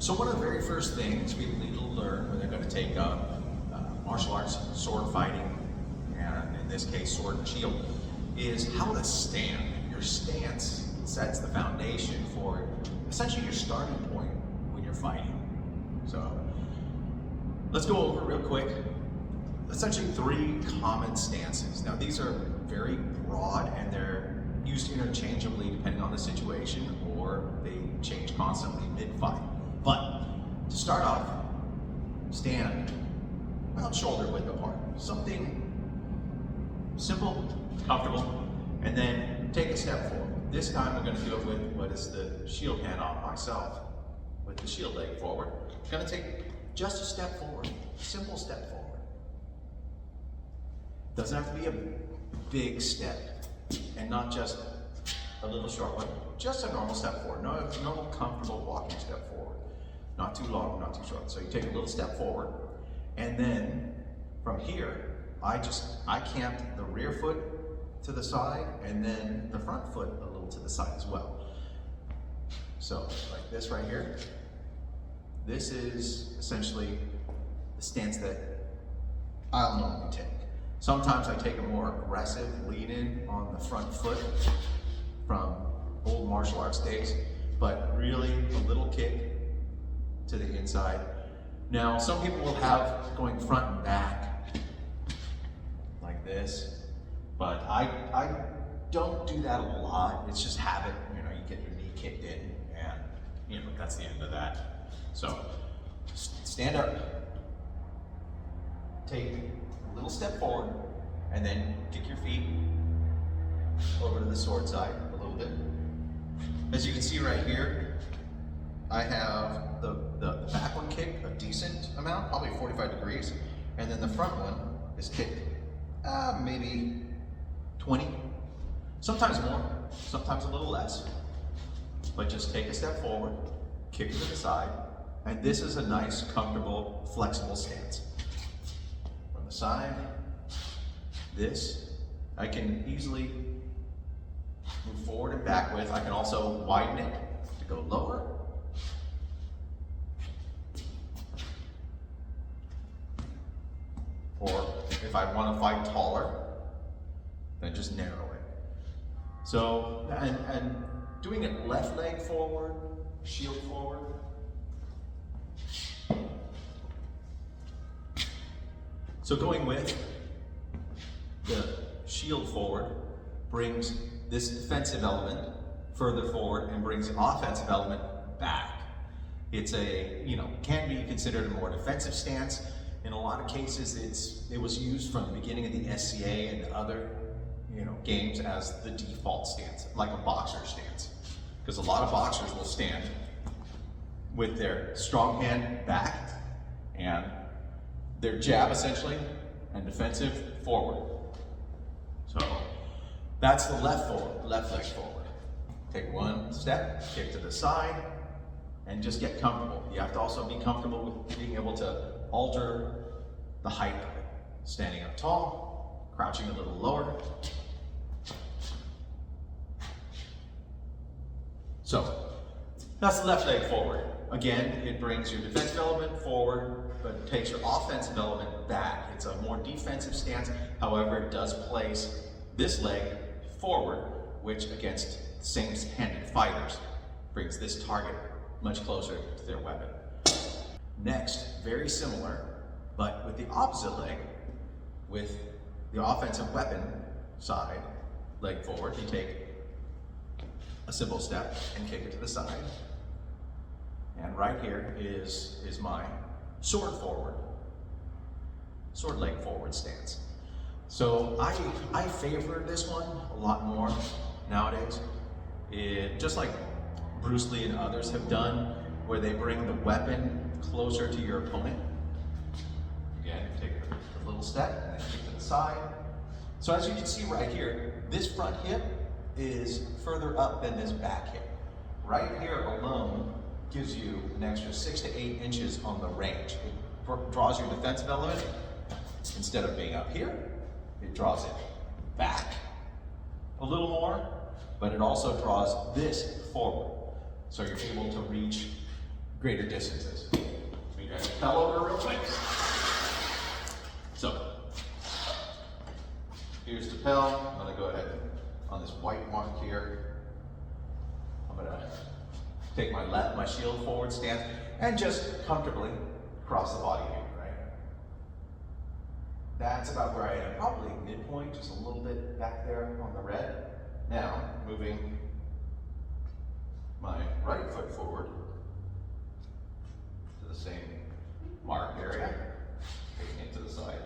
So one of the very first things people need to learn when they're going to take up martial arts, sword fighting, and in this case sword and shield, is how to stand. Your stance sets the foundation for essentially your starting point when you're fighting. So let's go over real quick essentially 3 common stances. Now these are very broad and they're used interchangeably depending on the situation, or they change constantly mid-fight. But to start off, stand about shoulder width apart. Something simple, comfortable, and then take a step forward. This time we're going to do it with what is the shield hand on myself, with the shield leg forward. I'm going to take just a step forward, simple step forward. Doesn't have to be a big step, and not just a little short one, just a normal step forward, normal comfortable walking step forward. Not too long, not too short. So you take a little step forward, and then from here, I camp the rear foot to the side, and then the front foot a little to the side as well. So like this right here, this is essentially the stance that I'll normally take. Sometimes I take a more aggressive lean in on the front foot from old martial arts days, but really a little kick to the inside. Now, some people will have going front and back like this, but I don't do that a lot. It's just habit. You know, you get your knee kicked in, and you know that's the end of that. So stand up, take a little step forward, and then kick your feet over to the sword side a little bit. As you can see right here, I have the back one kicked a decent amount, probably 45 degrees, and then the front one is kicked maybe 20, sometimes more, sometimes a little less, but just take a step forward, kick it to the side, and this is a nice, comfortable, flexible stance. From the side, this, I can easily move forward and back with. I can also widen it to go lower. Or if I want to fight taller, then just narrow it. So, and doing it left leg forward, shield forward. So going with the shield forward brings this defensive element further forward and brings the offensive element back. It's can be considered a more defensive stance. In a lot of cases, it was used from the beginning of the SCA and other games as the default stance, like a boxer stance. Because a lot of boxers will stand with their strong hand back and their jab essentially, and defensive forward. So that's the left leg forward. Take one step, kick to the side, and just get comfortable. You have to also be comfortable with being able to alter the height of it. Standing up tall, crouching a little lower. So that's the left leg forward. Again, it brings your defensive element forward, but it takes your offensive element back. It's a more defensive stance. However, it does place this leg forward, which against same-handed fighters brings this target much closer to their weapon. Next, very similar, but with the opposite leg, with the offensive weapon side, leg forward, you take a simple step and kick it to the side. And right here is my sword leg forward stance. So I favor this one a lot more nowadays. Just like Bruce Lee and others have done, where they bring the weapon closer to your opponent. Again, take a little step and then kick to the side. So as you can see right here, this front hip is further up than this back hip. Right here alone gives you an extra 6 to 8 inches on the range. It draws your defensive element. Instead of being up here, it draws it back a little more, but it also draws this forward. So you're able to reach greater distances. Let me drag the lapel over real quick. So, here's the lapel. I'm going to go ahead on this white mark here. I'm going to take my shield forward stance and just comfortably cross the body here, right? That's about where I am, probably midpoint, just a little bit back there on the red. Now, moving my right foot forward to the same mark area, taking it to the side.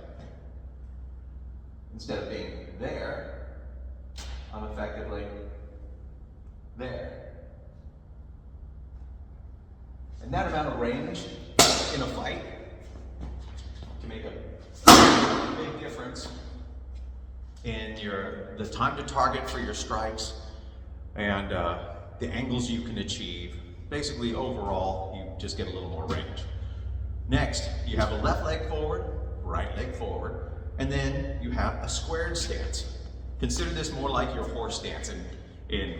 Instead of being there, I'm effectively there. And that amount of range in a fight can make a big difference in the time to target for your strikes and the angles you can achieve. Basically, overall, you just get a little more range. Next, you have a left leg forward, right leg forward, and then you have a squared stance. Consider this more like your horse stance in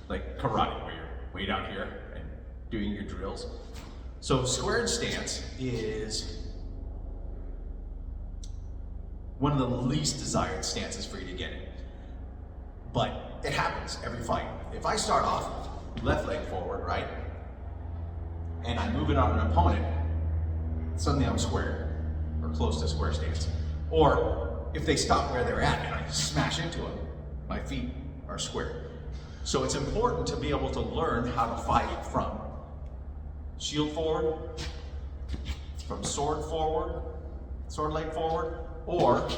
like karate, where you're way down here and doing your drills. So squared stance is one of the least desired stances for you to get in. But it happens every fight. If I start off left leg forward, right, and I move it on an opponent, suddenly I'm square or close to square stance. Or if they stop where they're at and I smash into them, my feet are square. So it's important to be able to learn how to fight from shield forward, from sword leg forward, or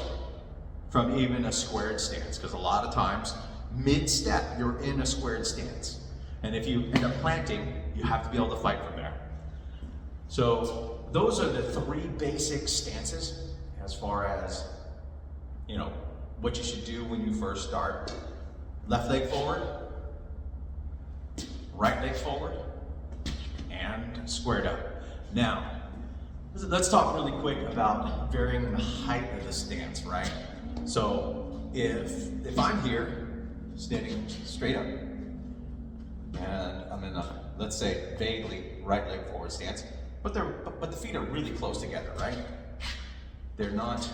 from even a squared stance. Because a lot of times, mid-step, you're in a squared stance. And if you end up planting, you have to be able to fight from there. So those are the three basic stances as far as, you know, what you should do when you first start. Left leg forward, right leg forward, and squared up. Now, let's talk really quick about varying the height of the stance, right? So if I'm here, standing straight up, and I'm in a, let's say, vaguely right leg forward stance, but the feet are really close together, right? They're not,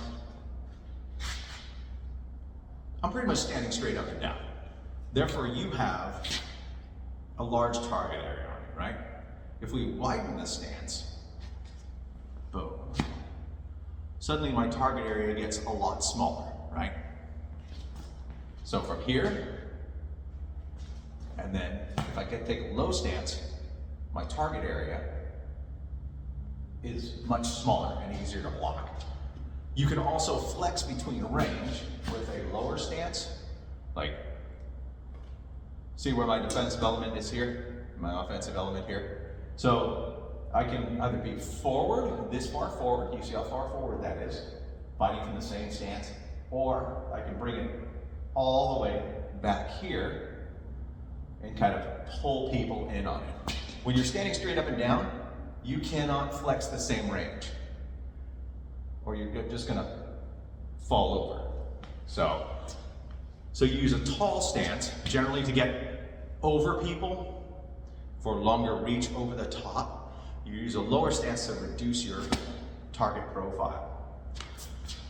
I'm pretty much standing straight up and down. Therefore, you have a large target area on you, right? If we widen the stance, boom, suddenly my target area gets a lot smaller, right? So from here, and then if I can take a low stance, my target area is much smaller and easier to block. You can also flex between range with a lower stance, like, see where my defensive element is here, my offensive element here. So I can either be forward, this far forward, you see how far forward that is, fighting from the same stance, or I can bring it all the way back here and kind of pull people in on it. When you're standing straight up and down, you cannot flex the same range, or you're just gonna fall over. So you use a tall stance, generally to get over people for longer reach over the top. You use a lower stance to reduce your target profile.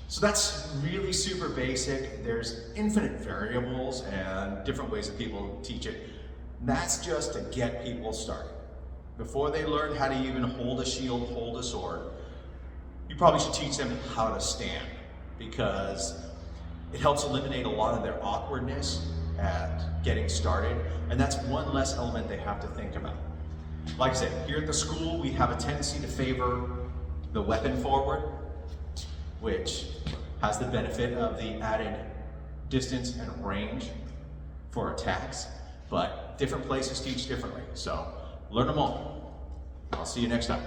So that's really super basic. There's infinite variables and different ways that people teach it. That's just to get people started. Before they learn how to even hold a shield, hold a sword, you probably should teach them how to stand, because it helps eliminate a lot of their awkwardness at getting started, and that's one less element they have to think about. Like I said, here at the school, we have a tendency to favor the weapon forward, which has the benefit of the added distance and range for attacks, but different places teach differently. So learn them all. I'll see you next time.